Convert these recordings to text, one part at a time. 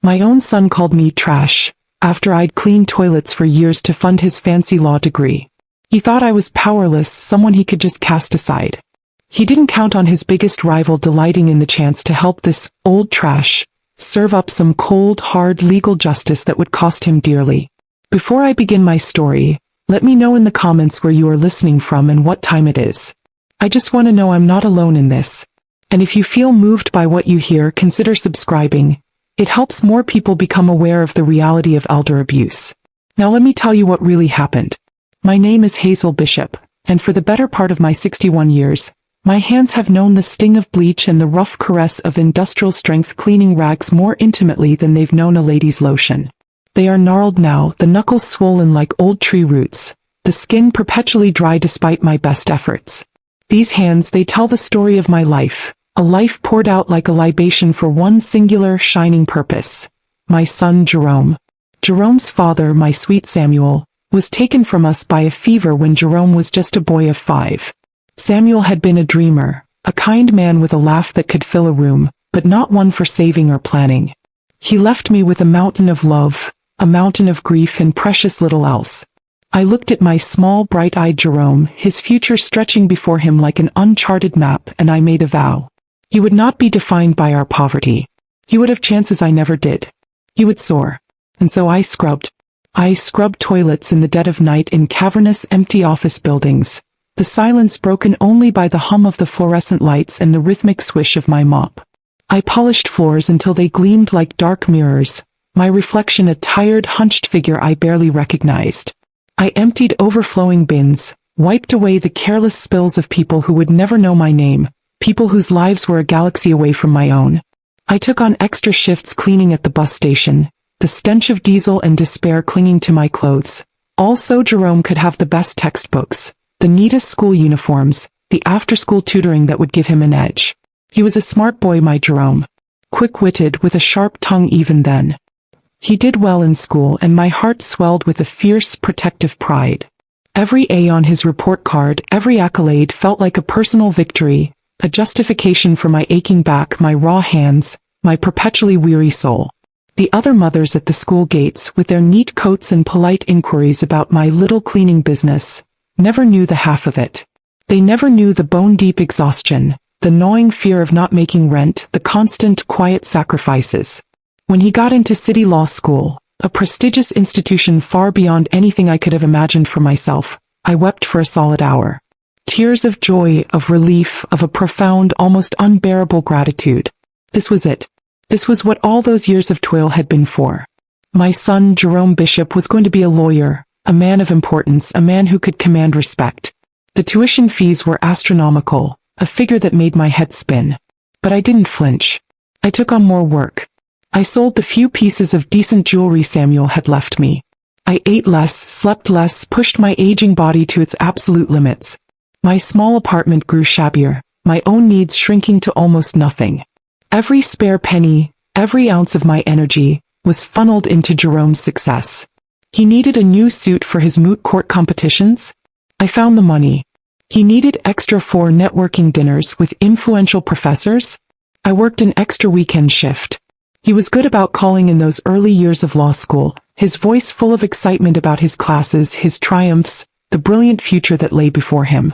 My own son called me trash, after I'd cleaned toilets for years to fund his fancy law degree. He thought I was powerless, someone he could just cast aside. He didn't count on his biggest rival delighting in the chance to help this old trash serve up some cold, hard legal justice that would cost him dearly. Before I begin my story, let me know in the comments where you are listening from and what time it is. I just want to know I'm not alone in this. And if you feel moved by what you hear, consider subscribing. It helps more people become aware of the reality of elder abuse. Now let me tell you what really happened. My name is Hazel Bishop, and for the better part of my 61 years, my hands have known the sting of bleach and the rough caress of industrial-strength cleaning rags more intimately than they've known a lady's lotion. They are gnarled now, the knuckles swollen like old tree roots, the skin perpetually dry despite my best efforts. These hands, they tell the story of my life, a life poured out like a libation for one singular, shining purpose. My son Jerome. Jerome's father, my sweet Samuel, was taken from us by a fever when Jerome was just a boy of 5. Samuel had been a dreamer, a kind man with a laugh that could fill a room, but not one for saving or planning. He left me with a mountain of love, a mountain of grief, and precious little else. I looked at my small, bright-eyed Jerome, his future stretching before him like an uncharted map, and I made a vow. He would not be defined by our poverty. He would have chances I never did. He would soar. And so I scrubbed. I scrubbed toilets in the dead of night in cavernous, empty office buildings, the silence broken only by the hum of the fluorescent lights and the rhythmic swish of my mop. I polished floors until they gleamed like dark mirrors, my reflection a tired, hunched figure I barely recognized. I emptied overflowing bins, wiped away the careless spills of people who would never know my name, people whose lives were a galaxy away from my own. I took on extra shifts cleaning at the bus station, the stench of diesel and despair clinging to my clothes. Also, Jerome could have the best textbooks, the neatest school uniforms, the after-school tutoring that would give him an edge. He was a smart boy, my Jerome. Quick-witted, with a sharp tongue even then. He did well in school, and my heart swelled with a fierce, protective pride. Every A on his report card, every accolade felt like a personal victory, a justification for my aching back, my raw hands, my perpetually weary soul. The other mothers at the school gates, with their neat coats and polite inquiries about my little cleaning business, never knew the half of it. They never knew the bone-deep exhaustion, the gnawing fear of not making rent, the constant, quiet sacrifices. When he got into city law school, a prestigious institution far beyond anything I could have imagined for myself, I wept for a solid hour. Tears of joy, of relief, of a profound, almost unbearable gratitude. This was it. This was what all those years of toil had been for. My son, Jerome Bishop, was going to be a lawyer, a man of importance, a man who could command respect. The tuition fees were astronomical, a figure that made my head spin. But I didn't flinch. I took on more work. I sold the few pieces of decent jewelry Samuel had left me. I ate less, slept less, pushed my aging body to its absolute limits. My small apartment grew shabbier, my own needs shrinking to almost nothing. Every spare penny, every ounce of my energy, was funneled into Jerome's success. He needed a new suit for his moot court competitions. I found the money. He needed extra for networking dinners with influential professors. I worked an extra weekend shift. He was good about calling in those early years of law school, his voice full of excitement about his classes, his triumphs, the brilliant future that lay before him.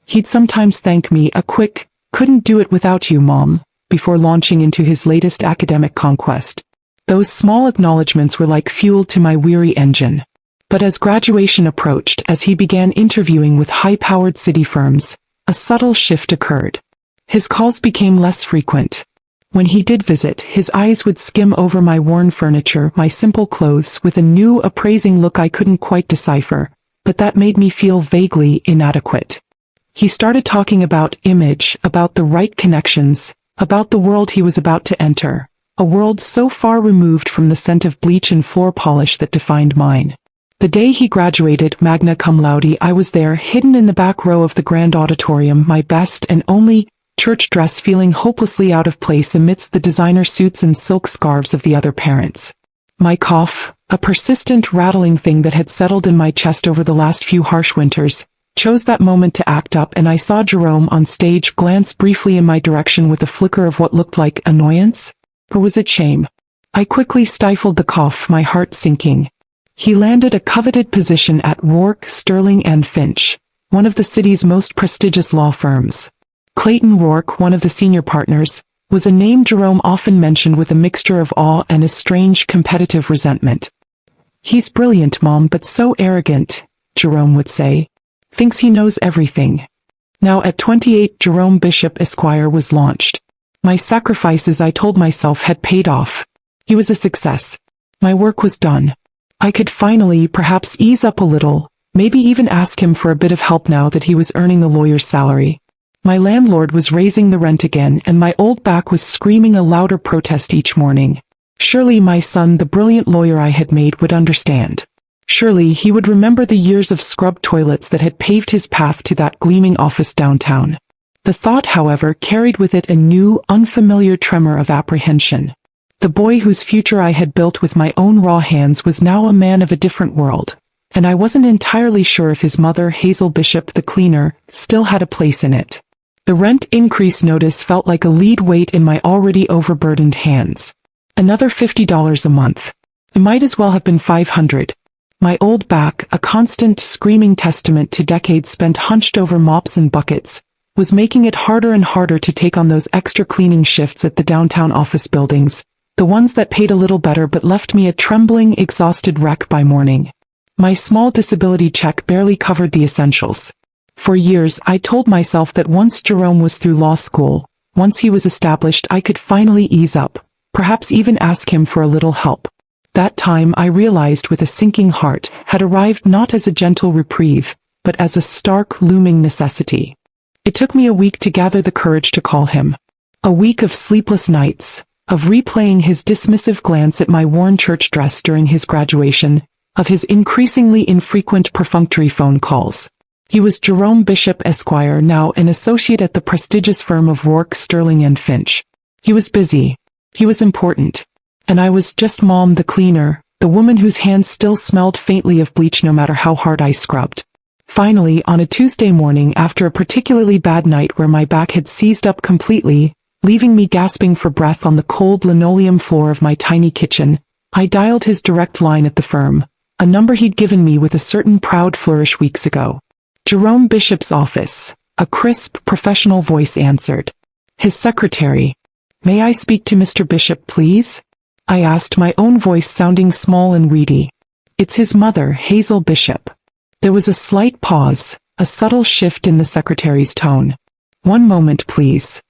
He'd sometimes thank me, a quick, "Couldn't do it without you, Mom," before launching into his latest academic conquest. Those small acknowledgments were like fuel to my weary engine. But as graduation approached, as he began interviewing with high-powered city firms, a subtle shift occurred. His calls became less frequent. When he did visit, his eyes would skim over my worn furniture, my simple clothes, with a new, appraising look I couldn't quite decipher, but that made me feel vaguely inadequate. He started talking about image, about the right connections, about the world he was about to enter, a world so far removed from the scent of bleach and floor polish that defined mine. The day he graduated, magna cum laude, I was there, hidden in the back row of the grand auditorium, my best and only church dress feeling hopelessly out of place amidst the designer suits and silk scarves of the other parents. My cough, a persistent rattling thing that had settled in my chest over the last few harsh winters, chose that moment to act up, and I saw Jerome on stage glance briefly in my direction with a flicker of what looked like annoyance. Or was it shame? I quickly stifled the cough, my heart sinking. He landed a coveted position at Rourke, Sterling and Finch, one of the city's most prestigious law firms. Clayton Rourke, one of the senior partners, was a name Jerome often mentioned with a mixture of awe and a strange competitive resentment. "He's brilliant, Mom, but so arrogant," Jerome would say. "Thinks he knows everything." Now at 28, Jerome Bishop Esquire was launched. My sacrifices, I told myself, had paid off. He was a success. My work was done. I could finally, perhaps, ease up a little, maybe even ask him for a bit of help now that he was earning a lawyer's salary. My landlord was raising the rent again, and my old back was screaming a louder protest each morning. Surely my son, the brilliant lawyer I had made, would understand. Surely he would remember the years of scrubbed toilets that had paved his path to that gleaming office downtown. The thought, however, carried with it a new, unfamiliar tremor of apprehension. The boy whose future I had built with my own raw hands was now a man of a different world, and I wasn't entirely sure if his mother, Hazel Bishop the cleaner, still had a place in it. The rent increase notice felt like a lead weight in my already overburdened hands. Another $50 a month. It might as well have been $500. My old back, a constant screaming testament to decades spent hunched over mops and buckets, was making it harder and harder to take on those extra cleaning shifts at the downtown office buildings, the ones that paid a little better but left me a trembling, exhausted wreck by morning. My small disability check barely covered the essentials. For years I told myself that once Jerome was through law school, once he was established, I could finally ease up, perhaps even ask him for a little help. That time, I realized with a sinking heart, had arrived not as a gentle reprieve, but as a stark, looming necessity. It took me a week to gather the courage to call him. A week of sleepless nights, of replaying his dismissive glance at my worn church dress during his graduation, of his increasingly infrequent perfunctory phone calls. He was Jerome Bishop Esquire, now an associate at the prestigious firm of Rourke, Sterling and Finch. He was busy. He was important. And I was just Mom the cleaner, the woman whose hands still smelled faintly of bleach no matter how hard I scrubbed. Finally, on a Tuesday morning after a particularly bad night where my back had seized up completely, leaving me gasping for breath on the cold linoleum floor of my tiny kitchen, I dialed his direct line at the firm, a number he'd given me with a certain proud flourish weeks ago. Jerome Bishop's office, a crisp, professional voice answered. His secretary. "May I speak to Mr. Bishop, please?" I asked, my own voice sounding small and reedy. "It's his mother, Hazel Bishop." There was a slight pause, a subtle shift in the secretary's tone. "One moment, please."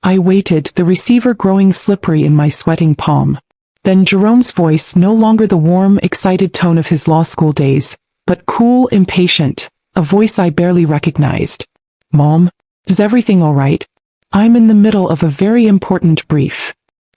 I waited, the receiver growing slippery in my sweating palm. Then Jerome's voice, no longer the warm, excited tone of his law school days, but cool, impatient, a voice I barely recognized. "Mom, is everything all right? I'm in the middle of a very important brief."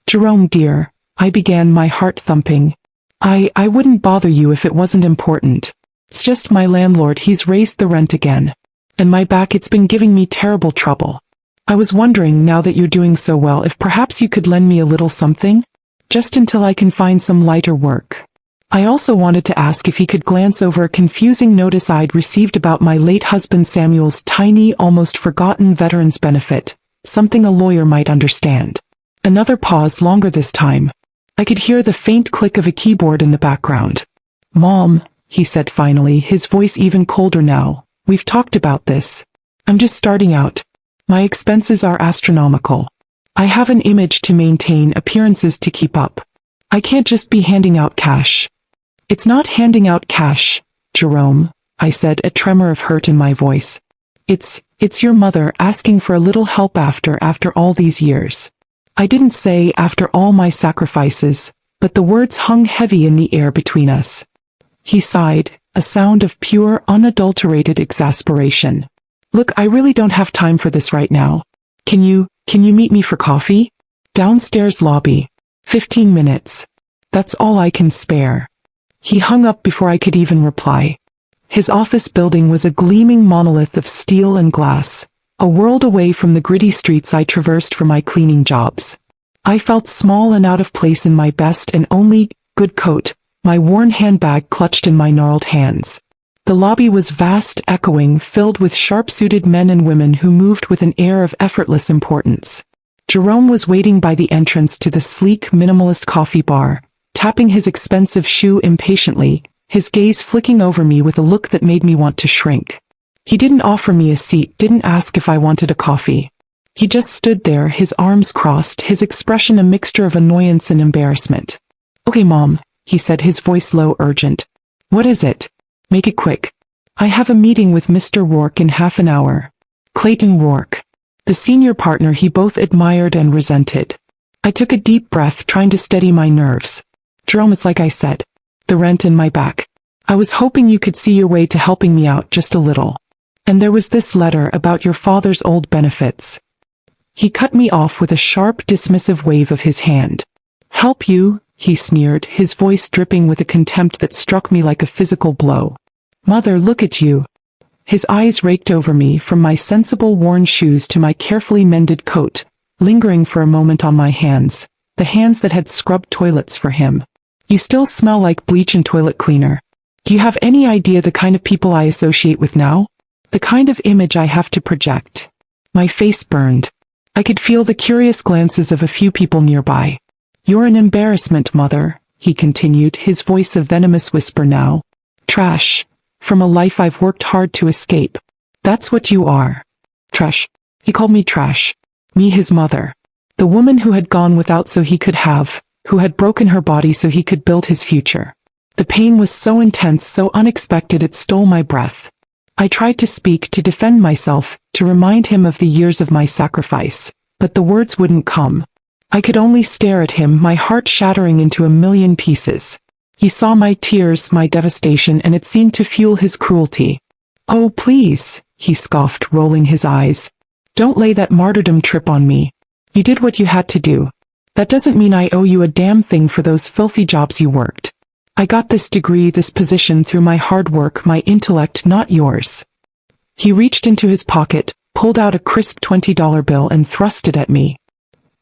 "Jerome, dear," I began, my heart thumping. I wouldn't bother you if it wasn't important. It's just my landlord, he's raised the rent again. And my back, it's been giving me terrible trouble. I was wondering, now that you're doing so well, if perhaps you could lend me a little something? Just until I can find some lighter work." I also wanted to ask if he could glance over a confusing notice I'd received about my late husband Samuel's tiny, almost forgotten veterans benefit, something a lawyer might understand. Another pause, longer this time. I could hear the faint click of a keyboard in the background. "Mom," he said finally, his voice even colder now, "we've talked about this. I'm just starting out. My expenses are astronomical. I have an image to maintain, appearances to keep up. I can't just be handing out cash." "It's not handing out cash, Jerome," I said, a tremor of hurt in my voice. It's your mother asking for a little help after all these years." I didn't say after all my sacrifices, but the words hung heavy in the air between us. He sighed, a sound of pure, unadulterated exasperation. "Look, I really don't have time for this right now. Can you meet me for coffee? Downstairs lobby. 15 minutes. That's all I can spare." He hung up before I could even reply. His office building was a gleaming monolith of steel and glass, a world away from the gritty streets I traversed for my cleaning jobs. I felt small and out of place in my best and only good coat, my worn handbag clutched in my gnarled hands. The lobby was vast, echoing, filled with sharp-suited men and women who moved with an air of effortless importance. Jerome was waiting by the entrance to the sleek minimalist coffee bar, tapping his expensive shoe impatiently, his gaze flicking over me with a look that made me want to shrink. He didn't offer me a seat, didn't ask if I wanted a coffee. He just stood there, his arms crossed, his expression a mixture of annoyance and embarrassment. "Okay, Mom," he said, his voice low, urgent. "What is it? Make it quick. I have a meeting with Mr. Rourke in half an hour." Clayton Rourke. The senior partner he both admired and resented. I took a deep breath, trying to steady my nerves. "Jerome, it's like I said. The rent in my back. I was hoping you could see your way to helping me out just a little. And there was this letter about your father's old benefits." He cut me off with a sharp, dismissive wave of his hand. "Help you?" he sneered, his voice dripping with a contempt that struck me like a physical blow. "Mother, look at you." His eyes raked over me, from my sensible worn shoes to my carefully mended coat, lingering for a moment on my hands, the hands that had scrubbed toilets for him. "You still smell like bleach and toilet cleaner. Do you have any idea the kind of people I associate with now? The kind of image I have to project?" My face burned. I could feel the curious glances of a few people nearby. "You're an embarrassment, Mother," he continued, his voice a venomous whisper now. "Trash. From a life I've worked hard to escape. That's what you are. Trash." He called me trash. Me, his mother. The woman who had gone without so he could have, who had broken her body so he could build his future. The pain was so intense, so unexpected, it stole my breath. I tried to speak, to defend myself, to remind him of the years of my sacrifice, but the words wouldn't come. I could only stare at him, my heart shattering into a million pieces. He saw my tears, my devastation, and it seemed to fuel his cruelty. "Oh, please," he scoffed, rolling his eyes. "Don't lay that martyrdom trip on me. You did what you had to do. That doesn't mean I owe you a damn thing for those filthy jobs you worked. I got this degree, this position through my hard work, my intellect, not yours." He reached into his pocket, pulled out a crisp $20 bill and thrust it at me.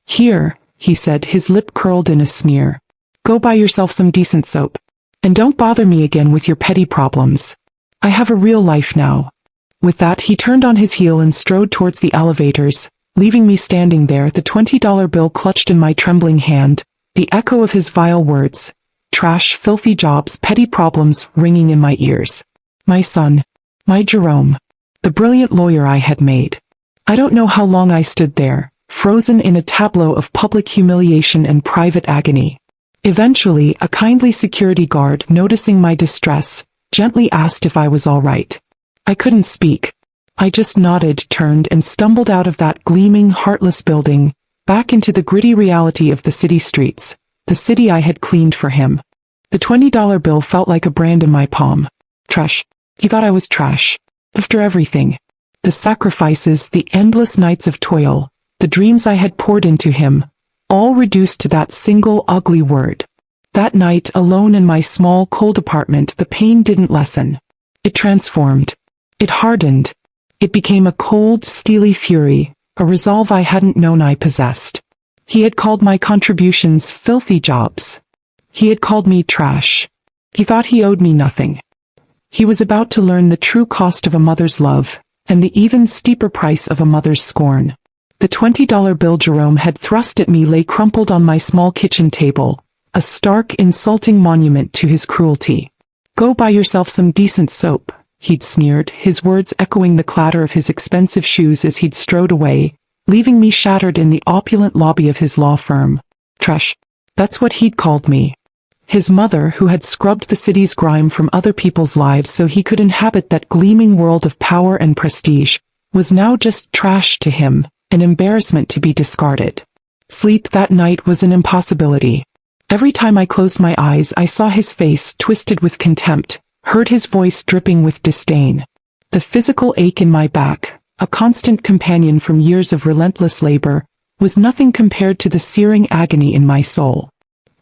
"Here," he said, his lip curled in a sneer. "Go buy yourself some decent soap. And don't bother me again with your petty problems. I have a real life now." With that, he turned on his heel and strode towards the elevators, leaving me standing there, the $20 bill clutched in my trembling hand, the echo of his vile words, trash, filthy jobs, petty problems, ringing in my ears. My son. My Jerome. The brilliant lawyer I had made. I don't know how long I stood there, frozen in a tableau of public humiliation and private agony. Eventually, a kindly security guard, noticing my distress, gently asked if I was all right. I couldn't speak. I just nodded, turned, and stumbled out of that gleaming, heartless building, back into the gritty reality of the city streets, the city I had cleaned for him. The $20 bill felt like a brand in my palm. Trash. He thought I was trash. After everything. The sacrifices, the endless nights of toil, the dreams I had poured into him, all reduced to that single ugly word. That night, alone in my small, cold apartment, the pain didn't lessen. It transformed. It hardened. It became a cold, steely fury, a resolve I hadn't known I possessed. He had called my contributions filthy jobs. He had called me trash. He thought he owed me nothing. He was about to learn the true cost of a mother's love, and the even steeper price of a mother's scorn. The $20 bill Jerome had thrust at me lay crumpled on my small kitchen table, a stark, insulting monument to his cruelty. "Go buy yourself some decent soap," he'd sneered, his words echoing the clatter of his expensive shoes as he'd strode away, leaving me shattered in the opulent lobby of his law firm. Trash. That's what he'd called me. His mother, who had scrubbed the city's grime from other people's lives so he could inhabit that gleaming world of power and prestige, was now just trash to him, an embarrassment to be discarded. Sleep that night was an impossibility. Every time I closed my eyes, I saw his face twisted with contempt, heard his voice dripping with disdain. The physical ache in my back, a constant companion from years of relentless labor, was nothing compared to the searing agony in my soul.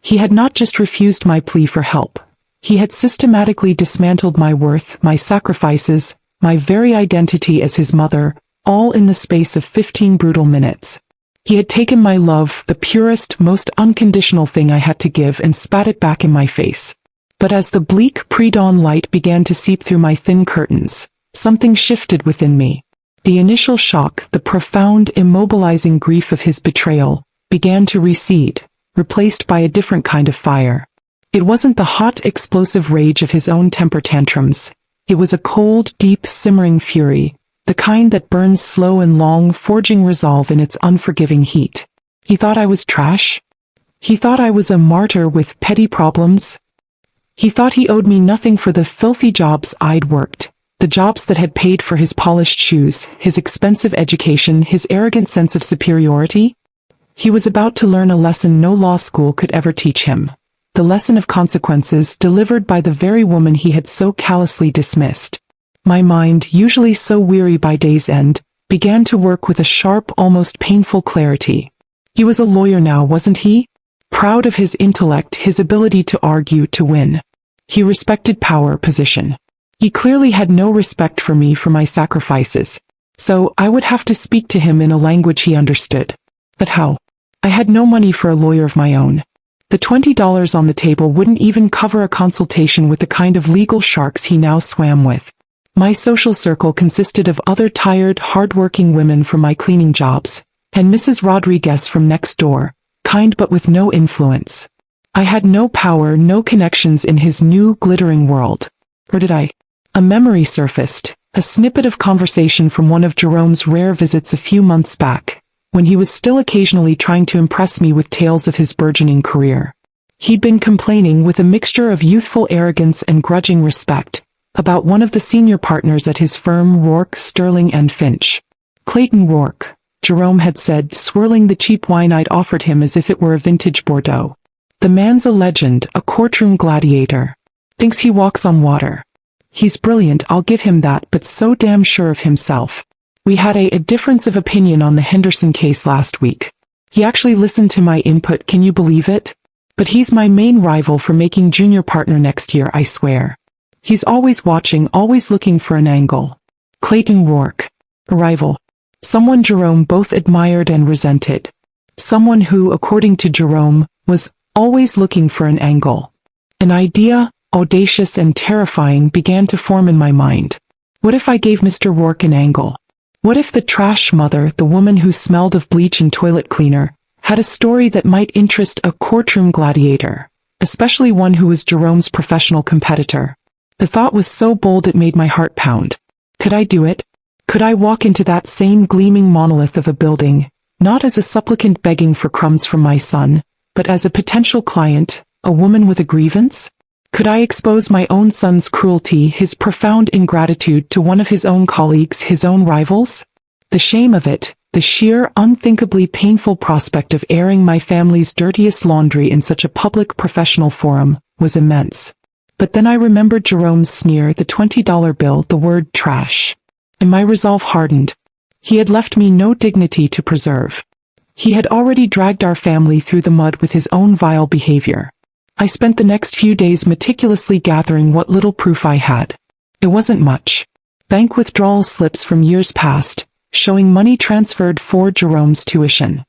He had not just refused my plea for help. He had systematically dismantled my worth, my sacrifices, my very identity as his mother, all in the space of 15 brutal minutes. He had taken my love, the purest, most unconditional thing I had to give, and spat it back in my face. But as the bleak pre-dawn light began to seep through my thin curtains, something shifted within me. The initial shock, the profound, immobilizing grief of his betrayal, began to recede, replaced by a different kind of fire. It wasn't the hot, explosive rage of his own temper tantrums. It was a cold, deep, simmering fury, the kind that burns slow and long, forging resolve in its unforgiving heat. He thought I was trash? He thought I was a martyr with petty problems? He thought he owed me nothing for the filthy jobs I'd worked, the jobs that had paid for his polished shoes, his expensive education, his arrogant sense of superiority? He was about to learn a lesson no law school could ever teach him. The lesson of consequences delivered by the very woman he had so callously dismissed. My mind, usually so weary by day's end, began to work with a sharp, almost painful clarity. He was a lawyer now, wasn't he? Proud of his intellect, his ability to argue, to win. He respected power, position. He clearly had no respect for me, for my sacrifices. So, I would have to speak to him in a language he understood. But how? I had no money for a lawyer of my own. The $20 on the table wouldn't even cover a consultation with the kind of legal sharks he now swam with. My social circle consisted of other tired, hard-working women from my cleaning jobs, and Mrs. Rodriguez from next door, kind but with no influence. I had no power, no connections in his new, glittering world. Or did I? A memory surfaced, a snippet of conversation from one of Jerome's rare visits a few months back, when he was still occasionally trying to impress me with tales of his burgeoning career. He'd been complaining, with a mixture of youthful arrogance and grudging respect, about one of the senior partners at his firm, Rourke, Sterling and Finch. Clayton Rourke, Jerome had said, swirling the cheap wine I'd offered him as if it were a vintage Bordeaux. The man's a legend, a courtroom gladiator. Thinks he walks on water. He's brilliant, I'll give him that, but so damn sure of himself. We had a difference of opinion on the Henderson case last week. He actually listened to my input, can you believe it? But he's my main rival for making junior partner next year, I swear. He's always watching, always looking for an angle. Clayton Rourke. A rival. Someone Jerome both admired and resented. Someone who, according to Jerome, was always looking for an angle. An idea, audacious and terrifying, began to form in my mind. What if I gave Mr. Rourke an angle? What if the trash mother, the woman who smelled of bleach and toilet cleaner, had a story that might interest a courtroom gladiator, especially one who was Jerome's professional competitor? The thought was so bold it made my heart pound. Could I do it? Could I walk into that same gleaming monolith of a building, not as a supplicant begging for crumbs from my son, but as a potential client, a woman with a grievance? Could I expose my own son's cruelty, his profound ingratitude to one of his own colleagues, his own rivals? The shame of it, the sheer, unthinkably painful prospect of airing my family's dirtiest laundry in such a public professional forum, was immense. But then I remembered Jerome's sneer, the $20 bill, the word trash. And my resolve hardened. He had left me no dignity to preserve. He had already dragged our family through the mud with his own vile behavior. I spent the next few days meticulously gathering what little proof I had. It wasn't much. Bank withdrawal slips from years past, showing money transferred for Jerome's tuition.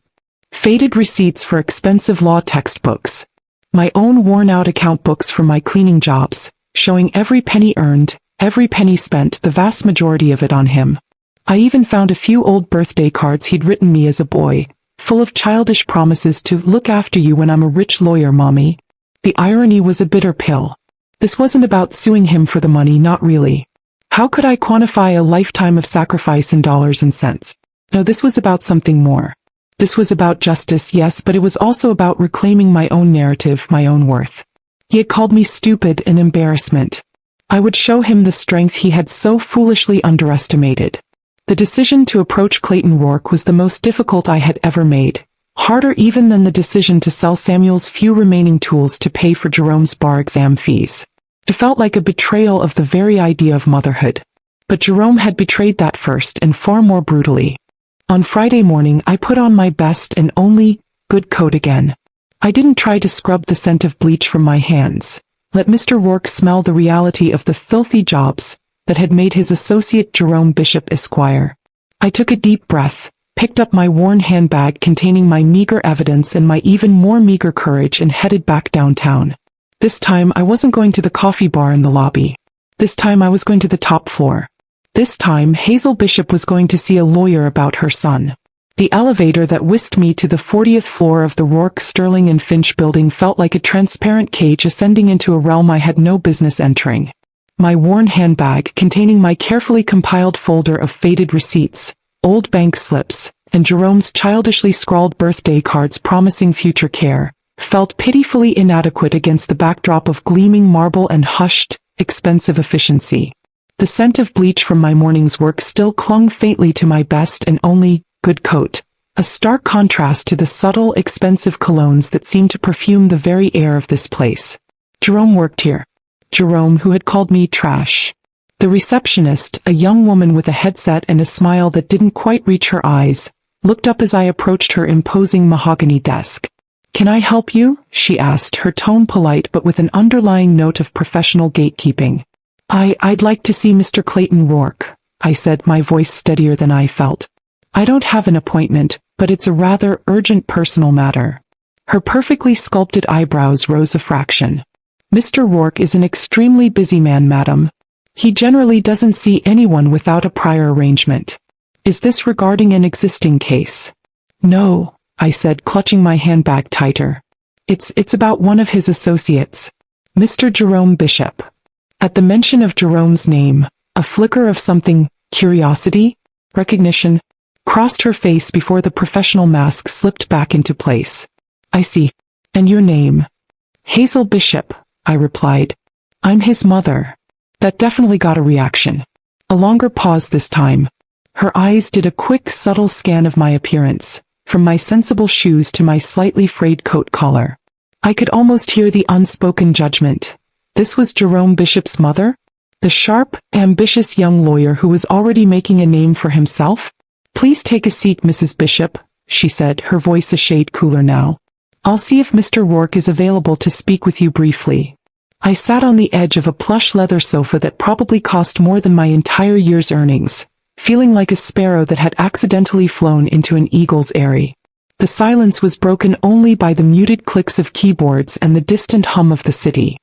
Faded receipts for expensive law textbooks. My own worn-out account books from my cleaning jobs, showing every penny earned, every penny spent, the vast majority of it on him. I even found a few old birthday cards he'd written me as a boy, full of childish promises to look after you when I'm a rich lawyer, Mommy. The irony was a bitter pill. This wasn't about suing him for the money, not really. How could I quantify a lifetime of sacrifice in dollars and cents? No, this was about something more. This was about justice, yes, but it was also about reclaiming my own narrative, my own worth. He had called me stupid, an embarrassment. I would show him the strength he had so foolishly underestimated. The decision to approach Clayton Rourke was the most difficult I had ever made. Harder even than the decision to sell Samuel's few remaining tools to pay for Jerome's bar exam fees. It felt like a betrayal of the very idea of motherhood. But Jerome had betrayed that first, and far more brutally. On Friday morning I put on my best and only good coat again. I didn't try to scrub the scent of bleach from my hands. Let Mr. Rourke smell the reality of the filthy jobs that had made his associate Jerome Bishop Esquire. I took a deep breath, picked up my worn handbag containing my meager evidence and my even more meager courage, and headed back downtown. This time I wasn't going to the coffee bar in the lobby. This time I was going to the top floor. This time Hazel Bishop was going to see a lawyer about her son. The elevator that whisked me to the 40th floor of the Rourke, Sterling and Finch building felt like a transparent cage ascending into a realm I had no business entering. My worn handbag, containing my carefully compiled folder of faded receipts, old bank slips, and Jerome's childishly scrawled birthday cards promising future care, felt pitifully inadequate against the backdrop of gleaming marble and hushed, expensive efficiency. The scent of bleach from my morning's work still clung faintly to my best and only good coat, a stark contrast to the subtle, expensive colognes that seemed to perfume the very air of this place. Jerome worked here. Jerome, who had called me trash. The receptionist, a young woman with a headset and a smile that didn't quite reach her eyes, looked up as I approached her imposing mahogany desk. "Can I help you?" she asked, her tone polite but with an underlying note of professional gatekeeping. I'd like to see Mr. Clayton Rourke," I said, my voice steadier than I felt. "I don't have an appointment, but it's a rather urgent personal matter." Her perfectly sculpted eyebrows rose a fraction. "Mr. Rourke is an extremely busy man, madam. He generally doesn't see anyone without a prior arrangement. Is this regarding an existing case?" "No," I said, clutching my handbag tighter. It's about one of his associates. Mr. Jerome Bishop." At the mention of Jerome's name, a flicker of something, curiosity, recognition, crossed her face before the professional mask slipped back into place. "I see. And your name?" "Hazel Bishop," I replied. "I'm his mother." That definitely got a reaction. A longer pause this time. Her eyes did a quick, subtle scan of my appearance, from my sensible shoes to my slightly frayed coat collar. I could almost hear the unspoken judgment. This was Jerome Bishop's mother? The sharp, ambitious young lawyer who was already making a name for himself? "Please take a seat, Mrs. Bishop," she said, her voice a shade cooler now. "I'll see if Mr. Rourke is available to speak with you briefly." I sat on the edge of a plush leather sofa that probably cost more than my entire year's earnings, feeling like a sparrow that had accidentally flown into an eagle's eyrie. The silence was broken only by the muted clicks of keyboards and the distant hum of the city.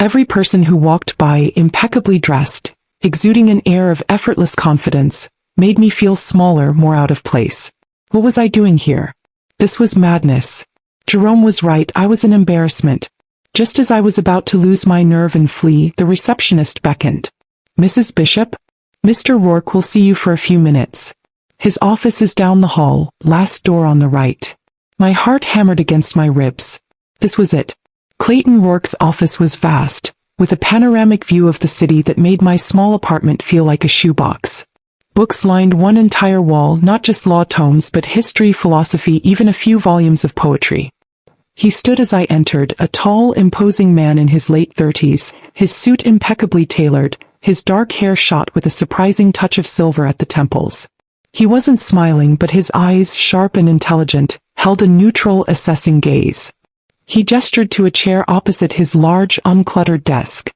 Every person who walked by, impeccably dressed, exuding an air of effortless confidence, made me feel smaller, more out of place. What was I doing here? This was madness. Jerome was right, I was an embarrassment. Just as I was about to lose my nerve and flee, the receptionist beckoned. "Mrs. Bishop? Mr. Rourke will see you for a few minutes. His office is down the hall, last door on the right." My heart hammered against my ribs. This was it. Clayton Rourke's office was vast, with a panoramic view of the city that made my small apartment feel like a shoebox. Books lined one entire wall, not just law tomes but history, philosophy, even a few volumes of poetry. He stood as I entered, a tall, imposing man in his late 30s, his suit impeccably tailored, his dark hair shot with a surprising touch of silver at the temples. He wasn't smiling, but his eyes, sharp and intelligent, held a neutral, assessing gaze. He gestured to a chair opposite his large, uncluttered desk.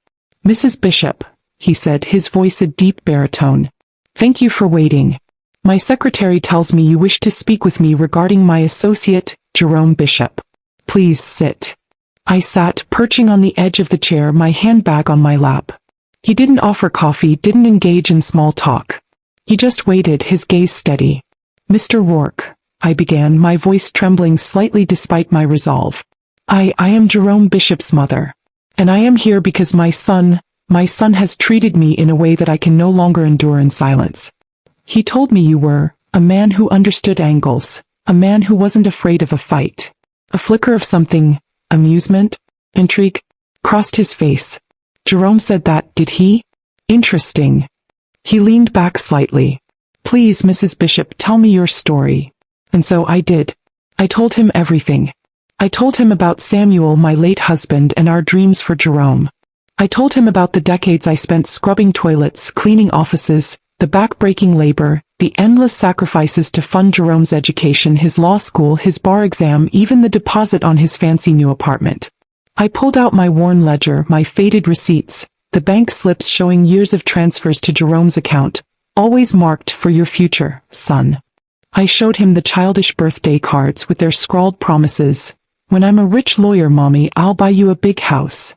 "Mrs. Bishop," he said, his voice a deep baritone. "Thank you for waiting. My secretary tells me you wish to speak with me regarding my associate, Jerome Bishop. Please sit." I sat, perching on the edge of the chair, my handbag on my lap. He didn't offer coffee, didn't engage in small talk. He just waited, his gaze steady. "Mr. Rourke," I began, my voice trembling slightly despite my resolve. I am Jerome Bishop's mother. And I am here because my son has treated me in a way that I can no longer endure in silence. He told me you were a man who understood angles, a man who wasn't afraid of a fight." A flicker of something, amusement, intrigue, crossed his face. "Jerome said that, did he? Interesting." He leaned back slightly. "Please, Mrs. Bishop, tell me your story." And so I did. I told him everything. I told him about Samuel, my late husband, and our dreams for Jerome. I told him about the decades I spent scrubbing toilets, cleaning offices, the back-breaking labor, the endless sacrifices to fund Jerome's education, his law school, his bar exam, even the deposit on his fancy new apartment. I pulled out my worn ledger, my faded receipts, the bank slips showing years of transfers to Jerome's account, always marked "for your future, son." I showed him the childish birthday cards with their scrawled promises. "When I'm a rich lawyer, Mommy, I'll buy you a big house."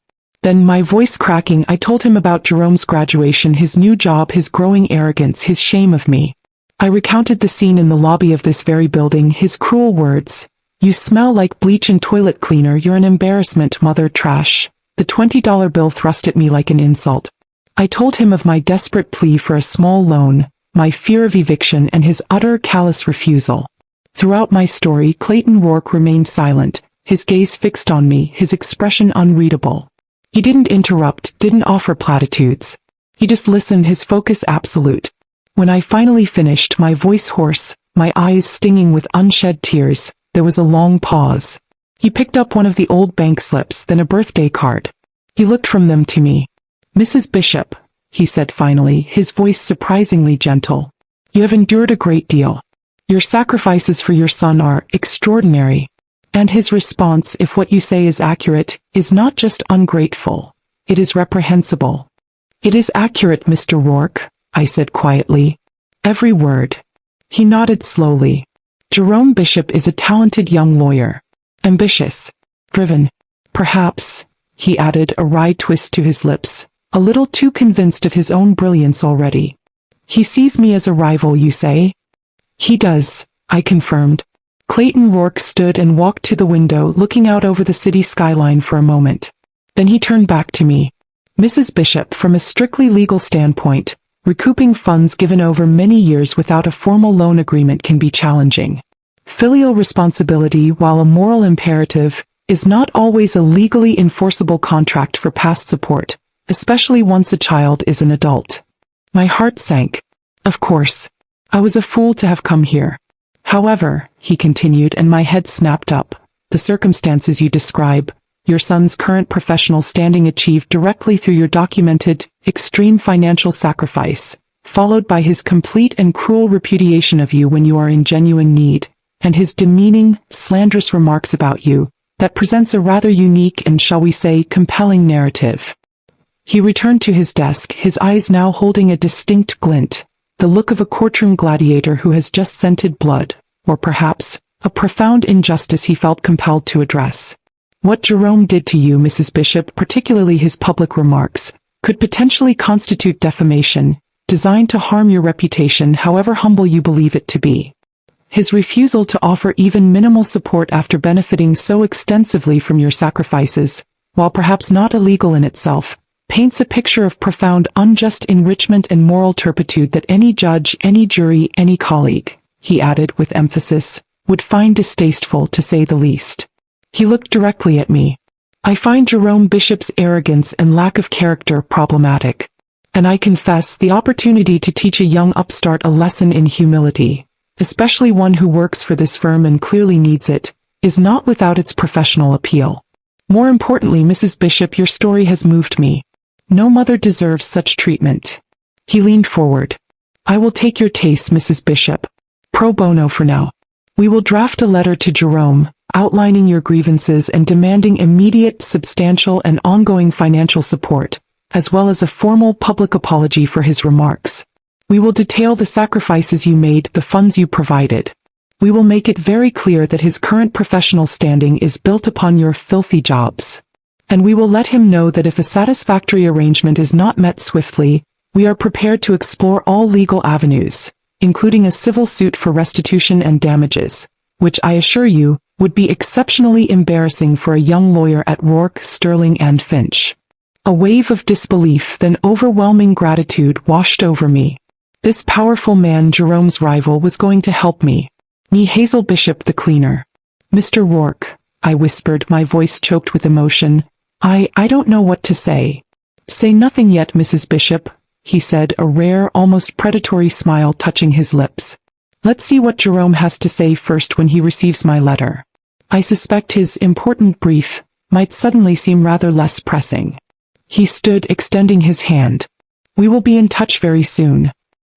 Then, my voice cracking, I told him about Jerome's graduation, his new job, his growing arrogance, his shame of me. I recounted the scene in the lobby of this very building, his cruel words. "You smell like bleach and toilet cleaner, you're an embarrassment, mother trash." The $20 bill thrust at me like an insult. I told him of my desperate plea for a small loan, my fear of eviction, and his utter callous refusal. Throughout my story, Clayton Rourke remained silent, his gaze fixed on me, his expression unreadable. He didn't interrupt, didn't offer platitudes. He just listened, his focus absolute. When I finally finished, my voice hoarse, my eyes stinging with unshed tears, there was a long pause. He picked up one of the old bank slips, then a birthday card. He looked from them to me. "Mrs. Bishop," he said finally, his voice surprisingly gentle. "You have endured a great deal. Your sacrifices for your son are extraordinary." And his response, if what you say is accurate, is not just ungrateful. It is reprehensible. "It is accurate, Mr. Rourke," I said quietly. "Every word." He nodded slowly. "Jerome Bishop is a talented young lawyer. Ambitious. Driven. Perhaps," he added, a wry twist to his lips, "a little too convinced of his own brilliance already." "He sees me as a rival, you say?" "He does," I confirmed. Clayton Rourke stood and walked to the window, looking out over the city skyline for a moment. Then he turned back to me. "Mrs. Bishop, from a strictly legal standpoint, recouping funds given over many years without a formal loan agreement can be challenging. Filial responsibility, while a moral imperative, is not always a legally enforceable contract for past support, especially once a child is an adult." My heart sank. Of course. I was a fool to have come here. "However," he continued, and my head snapped up, "the circumstances you describe, your son's current professional standing achieved directly through your documented, extreme financial sacrifice, followed by his complete and cruel repudiation of you when you are in genuine need, and his demeaning, slanderous remarks about you, that presents a rather unique and, shall we say, compelling narrative." He returned to his desk, his eyes now holding a distinct glint, the look of a courtroom gladiator who has just scented blood, or perhaps, a profound injustice he felt compelled to address. "What Jerome did to you, Mrs. Bishop, particularly his public remarks, could potentially constitute defamation, designed to harm your reputation however humble you believe it to be. His refusal to offer even minimal support after benefiting so extensively from your sacrifices, while perhaps not illegal in itself, paints a picture of profound unjust enrichment and moral turpitude that any judge, any jury, any colleague," he added with emphasis, "would find distasteful, to say the least." He looked directly at me. "I find Jerome Bishop's arrogance and lack of character problematic. And I confess, the opportunity to teach a young upstart a lesson in humility, especially one who works for this firm and clearly needs it, is not without its professional appeal. More importantly, Mrs. Bishop, your story has moved me. No mother deserves such treatment." He leaned forward. "I will take your case, Mrs. Bishop. Pro bono for now. We will draft a letter to Jerome, outlining your grievances and demanding immediate, substantial, and ongoing financial support, as well as a formal public apology for his remarks. We will detail the sacrifices you made, the funds you provided. We will make it very clear that his current professional standing is built upon your filthy jobs. And we will let him know that if a satisfactory arrangement is not met swiftly, we are prepared to explore all legal avenues, including a civil suit for restitution and damages, which I assure you, would be exceptionally embarrassing for a young lawyer at Rourke, Sterling and Finch." A wave of disbelief, then overwhelming gratitude, washed over me. This powerful man, Jerome's rival, was going to help me. Me, Hazel Bishop the cleaner. "Mr. Rourke," I whispered, my voice choked with emotion, I don't know what to say." "Say nothing yet, Mrs. Bishop," he said, a rare, almost predatory smile touching his lips. "Let's see what Jerome has to say first when he receives my letter. I suspect his important brief might suddenly seem rather less pressing." He stood, extending his hand. "We will be in touch very soon."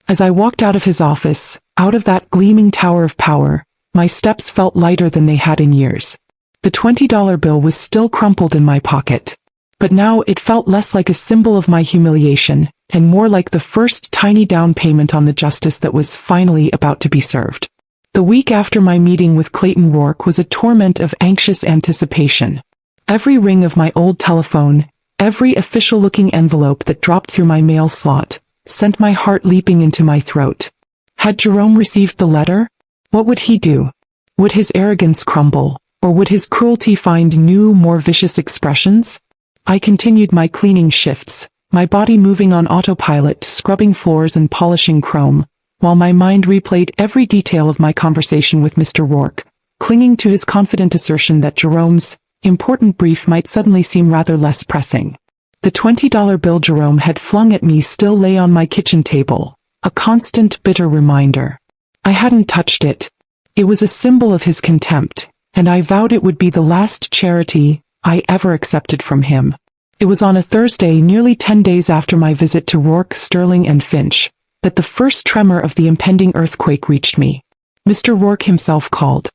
As I walked out of his office, out of that gleaming tower of power, my steps felt lighter than they had in years. The $20 bill was still crumpled in my pocket. But now it felt less like a symbol of my humiliation, and more like the first tiny down payment on the justice that was finally about to be served. The week after my meeting with Clayton Rourke was a torment of anxious anticipation. Every ring of my old telephone, Every official-looking envelope that dropped through my mail slot sent my heart leaping into my throat. Had Jerome received the letter? What would he do? Would his arrogance crumble, or would his cruelty find new, more vicious expressions? I continued my cleaning shifts, my body moving on autopilot, scrubbing floors and polishing chrome, while my mind replayed every detail of my conversation with Mr. Rourke, clinging to his confident assertion that Jerome's important brief might suddenly seem rather less pressing. The $20 bill Jerome had flung at me still lay on my kitchen table, a constant bitter reminder. I hadn't touched it. It was a symbol of his contempt, and I vowed it would be the last charity I ever accepted from him. It was on a Thursday, nearly 10 days after my visit to Rourke, Sterling and Finch, that the first tremor of the impending earthquake reached me. Mr. Rourke himself called.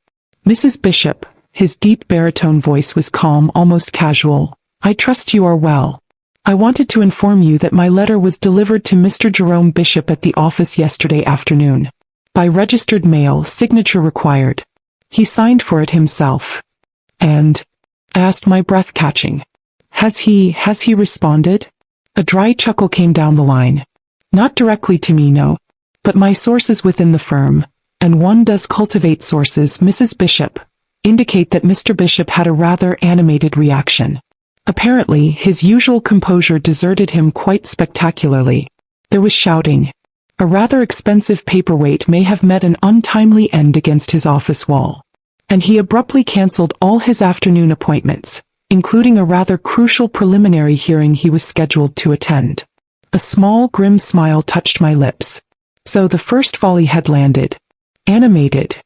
"Mrs. Bishop," his deep baritone voice was calm, almost casual. "I trust you are well. I wanted to inform you that my letter was delivered to Mr. Jerome Bishop at the office yesterday afternoon. By registered mail, signature required. He signed for it himself." "And?" I asked, my breath catching. Has he responded?" A dry chuckle came down the line. "Not directly to me, no. But my sources within the firm, and one does cultivate sources, Mrs. Bishop, indicate that Mr. Bishop had a rather animated reaction. Apparently, his usual composure deserted him quite spectacularly. There was shouting. A rather expensive paperweight may have met an untimely end against his office wall. And he abruptly cancelled all his afternoon appointments, including a rather crucial preliminary hearing he was scheduled to attend. A small, grim smile touched my lips. So the first volley had landed. Animated.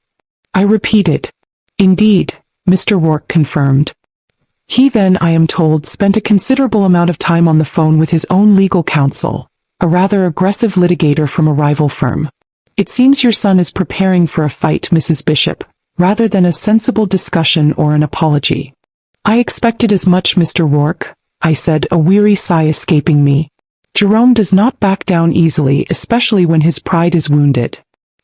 I repeated. "Indeed," Mr. Rourke confirmed. He then, I am told, spent a considerable amount of time on the phone with his own legal counsel, a rather aggressive litigator from a rival firm. "It seems your son is preparing for a fight, Mrs. Bishop, rather than a sensible discussion or an apology." "I expected as much, Mr. Rourke," I said, a weary sigh escaping me. "Jerome does not back down easily, especially when his pride is wounded.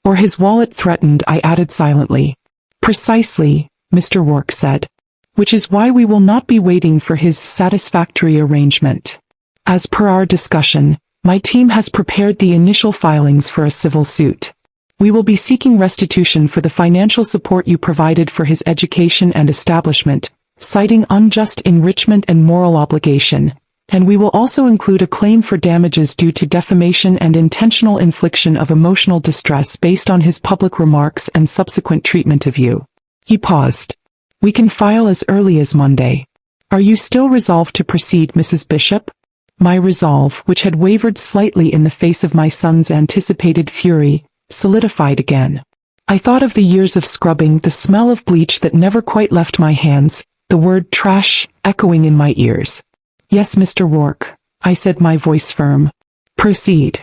Or his wallet threatened," I added silently. "Precisely," Mr. Rourke said. "Which is why we will not be waiting for his satisfactory arrangement. As per our discussion, my team has prepared the initial filings for a civil suit. We will be seeking restitution for the financial support you provided for his education and establishment, citing unjust enrichment and moral obligation, and we will also include a claim for damages due to defamation and intentional infliction of emotional distress based on his public remarks and subsequent treatment of you." He paused. "We can file as early as Monday. Are you still resolved to proceed, Mrs. Bishop?" My resolve, which had wavered slightly in the face of my son's anticipated fury, solidified again. I thought of the years of scrubbing, the smell of bleach that never quite left my hands, the word trash echoing in my ears. "Yes, Mr. Rourke," I said, my voice firm. "Proceed."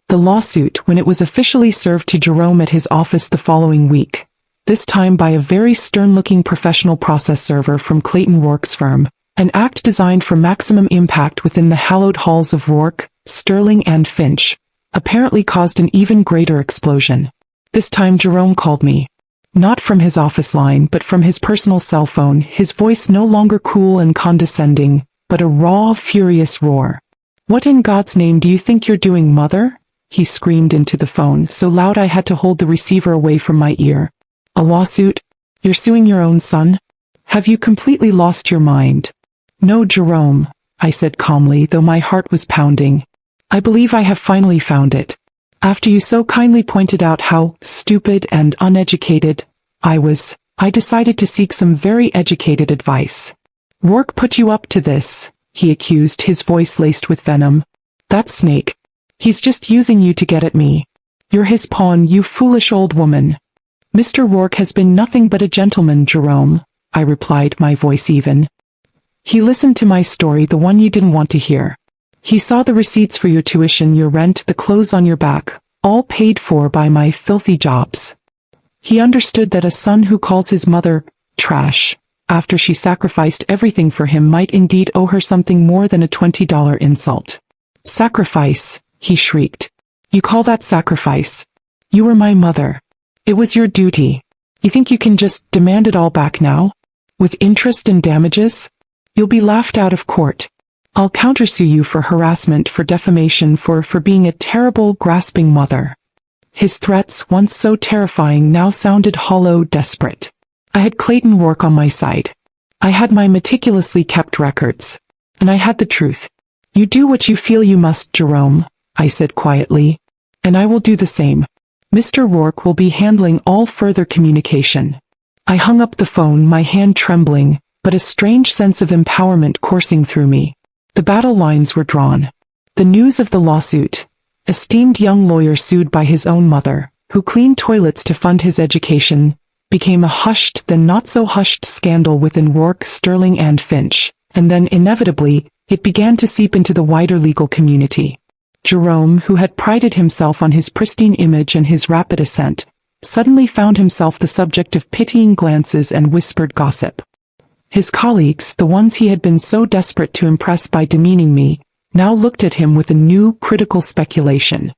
The lawsuit, when it was officially served to Jerome at his office the following week, this time by a very stern-looking professional process server from Clayton Rourke's firm, an act designed for maximum impact within the hallowed halls of Rourke, Sterling and Finch, apparently caused an even greater explosion. This time Jerome called me. Not from his office line, but from his personal cell phone, his voice no longer cool and condescending, but a raw, furious roar. "What in God's name do you think you're doing, mother?" he screamed into the phone, so loud I had to hold the receiver away from my ear. "A lawsuit? You're suing your own son? Have you completely lost your mind?" "No, Jerome," I said calmly, though my heart was pounding. "I believe I have finally found it. After you so kindly pointed out how stupid and uneducated I decided to seek some very educated advice." "Rourke put you up to this," he accused, his voice laced with venom. "That snake. He's just using you to get at me. You're his pawn, you foolish old woman." "Mr. Rourke has been nothing but a gentleman, Jerome," I replied, my voice even. "He listened to my story, the one you didn't want to hear. He saw the receipts for your tuition, your rent, the clothes on your back, all paid for by my filthy jobs. He understood that a son who calls his mother trash, after she sacrificed everything for him, might indeed owe her something more than a $20 insult." "Sacrifice," he shrieked. "You call that sacrifice? You were my mother. It was your duty. You think you can just demand it all back now? With interest and damages? You'll be laughed out of court. I'll countersue you for harassment, for defamation, for being a terrible, grasping mother." His threats, once so terrifying, now sounded hollow, desperate. I had Clayton Rourke on my side. I had my meticulously kept records. And I had the truth. "You do what you feel you must, Jerome," I said quietly. "And I will do the same. Mr. Rourke will be handling all further communication." I hung up the phone, my hand trembling, but a strange sense of empowerment coursing through me. The battle lines were drawn. The news of the lawsuit. Esteemed young lawyer sued by his own mother, who cleaned toilets to fund his education, became a hushed then not so hushed scandal within Rourke, Sterling and Finch, and then inevitably, it began to seep into the wider legal community. Jerome, who had prided himself on his pristine image and his rapid ascent, suddenly found himself the subject of pitying glances and whispered gossip. His colleagues, the ones he had been so desperate to impress by demeaning me, now looked at him with a new, critical speculation.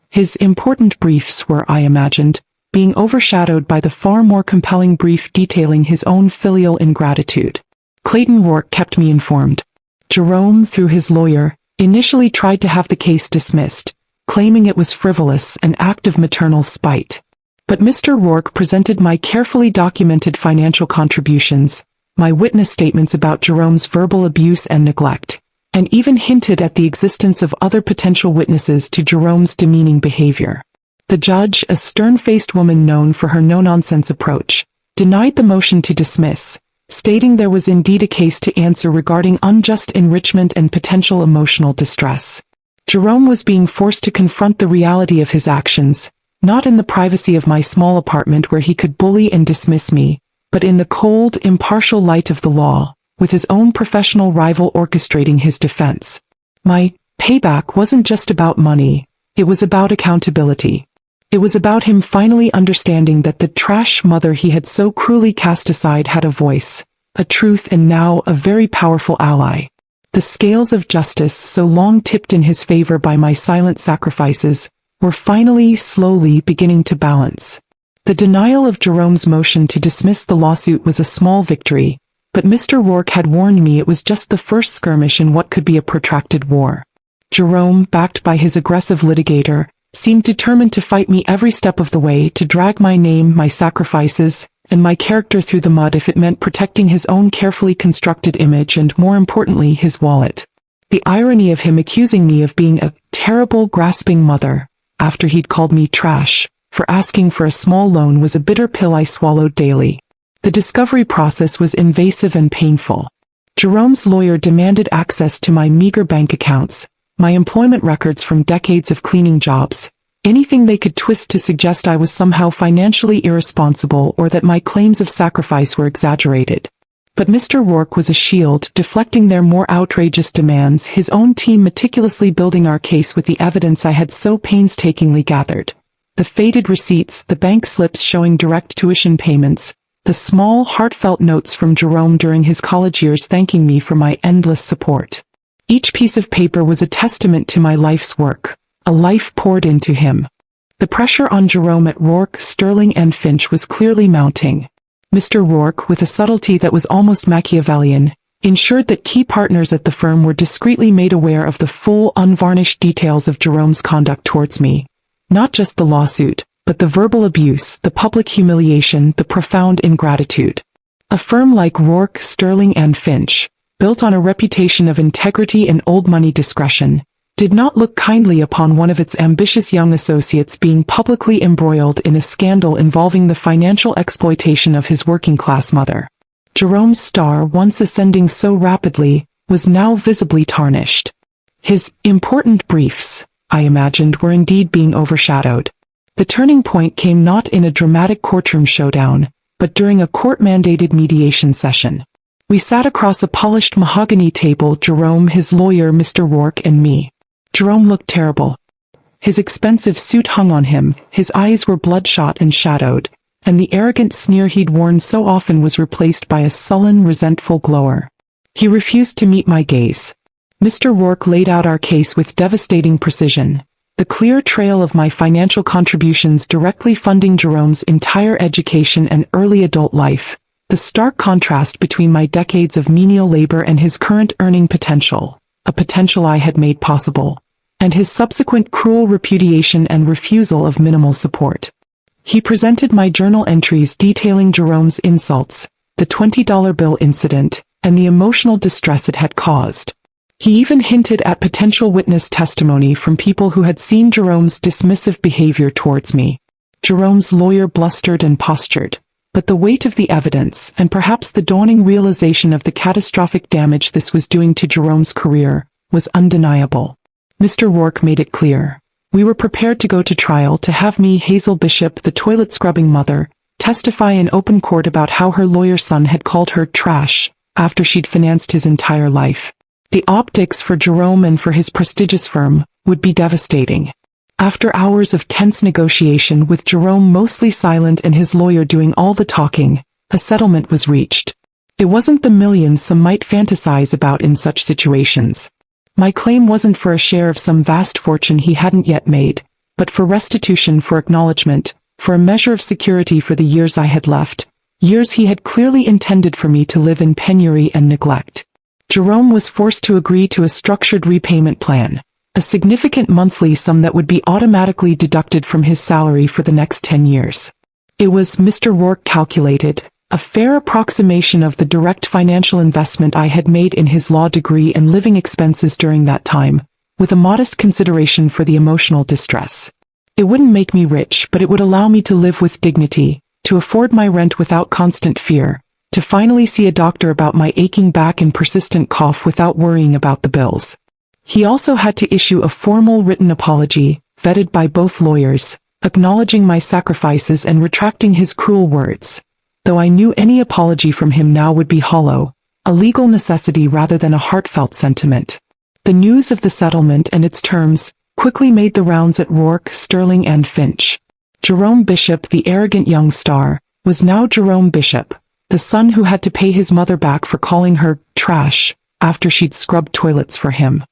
His important briefs were, I imagined, being overshadowed by the far more compelling brief detailing his own filial ingratitude. Clayton Rourke kept me informed. Jerome, through his lawyer, initially tried to have the case dismissed, claiming it was frivolous, an act of maternal spite. But Mr. Rourke presented my carefully documented financial contributions, my witness statements about Jerome's verbal abuse and neglect, and even hinted at the existence of other potential witnesses to Jerome's demeaning behavior. The judge, a stern-faced woman known for her no-nonsense approach, denied the motion to dismiss, stating there was indeed a case to answer regarding unjust enrichment and potential emotional distress. Jerome was being forced to confront the reality of his actions, not in the privacy of my small apartment where he could bully and dismiss me, but in the cold, impartial light of the law, with his own professional rival orchestrating his defense. My payback wasn't just about money, it was about accountability. It was about him finally understanding that the trash mother he had so cruelly cast aside had a voice, a truth, and now a very powerful ally. The scales of justice, so long tipped in his favor by my silent sacrifices, were finally, slowly beginning to balance. The denial of Jerome's motion to dismiss the lawsuit was a small victory, but Mr. Rourke had warned me it was just the first skirmish in what could be a protracted war. Jerome, backed by his aggressive litigator, seemed determined to fight me every step of the way, to drag my name, my sacrifices, and my character through the mud if it meant protecting his own carefully constructed image and, more importantly, his wallet. The irony of him accusing me of being a terrible, grasping mother, after he'd called me trash for asking for a small loan, was a bitter pill I swallowed daily. The discovery process was invasive and painful. Jerome's lawyer demanded access to my meager bank accounts, my employment records from decades of cleaning jobs, anything they could twist to suggest I was somehow financially irresponsible or that my claims of sacrifice were exaggerated. But Mr. Rourke was a shield, deflecting their more outrageous demands, his own team meticulously building our case with the evidence I had so painstakingly gathered. The faded receipts, the bank slips showing direct tuition payments, the small, heartfelt notes from Jerome during his college years thanking me for my endless support. Each piece of paper was a testament to my life's work, a life poured into him. The pressure on Jerome at Rourke, Sterling and Finch was clearly mounting. Mr. Rourke, with a subtlety that was almost Machiavellian, ensured that key partners at the firm were discreetly made aware of the full, unvarnished details of Jerome's conduct towards me. Not just the lawsuit, but the verbal abuse, the public humiliation, the profound ingratitude. A firm like Rourke, Sterling and Finch, built on a reputation of integrity and old money discretion, did not look kindly upon one of its ambitious young associates being publicly embroiled in a scandal involving the financial exploitation of his working-class mother. Jerome's star, once ascending so rapidly, was now visibly tarnished. His important briefs, I imagined, were indeed being overshadowed. The turning point came not in a dramatic courtroom showdown, but during a court-mandated mediation session. We sat across a polished mahogany table, Jerome, his lawyer, Mr. Rourke, and me. Jerome looked terrible. His expensive suit hung on him, his eyes were bloodshot and shadowed, and the arrogant sneer he'd worn so often was replaced by a sullen, resentful glower. He refused to meet my gaze. Mr. Rourke laid out our case with devastating precision, the clear trail of my financial contributions directly funding Jerome's entire education and early adult life, the stark contrast between my decades of menial labor and his current earning potential, a potential I had made possible, and his subsequent cruel repudiation and refusal of minimal support. He presented my journal entries detailing Jerome's insults, the $20 bill incident, and the emotional distress it had caused. He even hinted at potential witness testimony from people who had seen Jerome's dismissive behavior towards me. Jerome's lawyer blustered and postured, but the weight of the evidence, and perhaps the dawning realization of the catastrophic damage this was doing to Jerome's career, was undeniable. Mr. Rourke made it clear. We were prepared to go to trial to have me, Hazel Bishop, the toilet-scrubbing mother, testify in open court about how her lawyer's son had called her trash after she'd financed his entire life. The optics for Jerome and for his prestigious firm would be devastating. After hours of tense negotiation with Jerome mostly silent and his lawyer doing all the talking, a settlement was reached. It wasn't the millions some might fantasize about in such situations. My claim wasn't for a share of some vast fortune he hadn't yet made, but for restitution, for acknowledgement, for a measure of security for the years I had left, years he had clearly intended for me to live in penury and neglect. Jerome was forced to agree to a structured repayment plan, a significant monthly sum that would be automatically deducted from his salary for the next 10 years. It was, Mr. Rourke calculated, a fair approximation of the direct financial investment I had made in his law degree and living expenses during that time, with a modest consideration for the emotional distress. It wouldn't make me rich, but it would allow me to live with dignity, to afford my rent without constant fear, to finally see a doctor about my aching back and persistent cough without worrying about the bills. He also had to issue a formal written apology, vetted by both lawyers, acknowledging my sacrifices and retracting his cruel words. Though I knew any apology from him now would be hollow, a legal necessity rather than a heartfelt sentiment. The news of the settlement and its terms quickly made the rounds at Rourke, Sterling and Finch. Jerome Bishop, the arrogant young star, was now Jerome Bishop, the son who had to pay his mother back for calling her trash after she'd scrubbed toilets for him.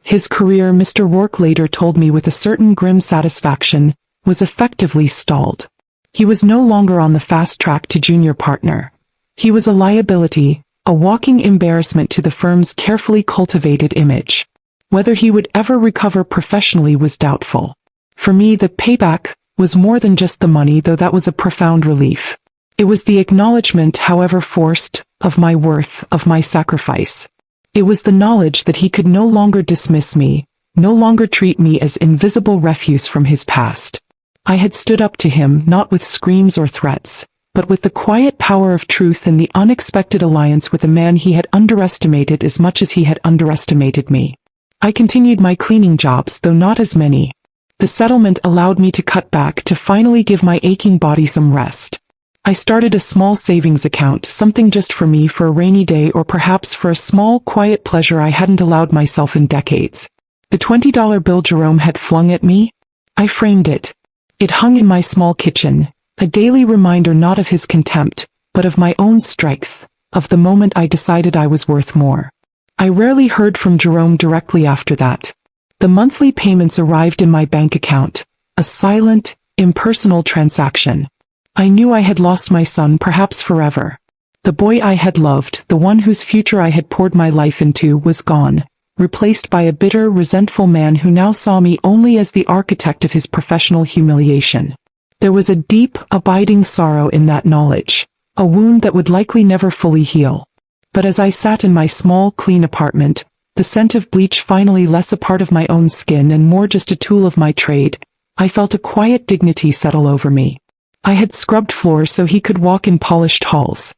His career, Mr. Rourke later told me with a certain grim satisfaction, was effectively stalled. He was no longer on the fast track to junior partner. He was a liability, a walking embarrassment to the firm's carefully cultivated image. Whether he would ever recover professionally was doubtful. For me, the payback was more than just the money, though that was a profound relief. It was the acknowledgement, however forced, of my worth, of my sacrifice. It was the knowledge that he could no longer dismiss me, no longer treat me as invisible refuse from his past. I had stood up to him not with screams or threats, but with the quiet power of truth and the unexpected alliance with a man he had underestimated as much as he had underestimated me. I continued my cleaning jobs, though not as many. The settlement allowed me to cut back, to finally give my aching body some rest. I started a small savings account, something just for me for a rainy day or perhaps for a small, quiet pleasure I hadn't allowed myself in decades. The $20 bill Jerome had flung at me? I framed it. It hung in my small kitchen, a daily reminder not of his contempt, but of my own strength, of the moment I decided I was worth more. I rarely heard from Jerome directly after that. The monthly payments arrived in my bank account, a silent, impersonal transaction. I knew I had lost my son, perhaps forever. The boy I had loved, the one whose future I had poured my life into, was gone, replaced by a bitter, resentful man who now saw me only as the architect of his professional humiliation. There was a deep, abiding sorrow in that knowledge, a wound that would likely never fully heal. But as I sat in my small, clean apartment, the scent of bleach finally less a part of my own skin and more just a tool of my trade, I felt a quiet dignity settle over me. I had scrubbed floors so he could walk in polished halls.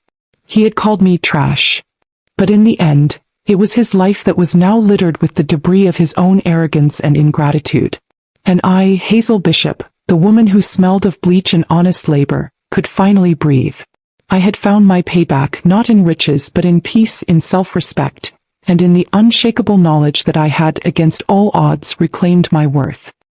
He had called me trash. But in the end, it was his life that was now littered with the debris of his own arrogance and ingratitude. And I, Hazel Bishop, the woman who smelled of bleach and honest labor, could finally breathe. I had found my payback not in riches but in peace, in self-respect, and in the unshakable knowledge that I had, against all odds, reclaimed my worth.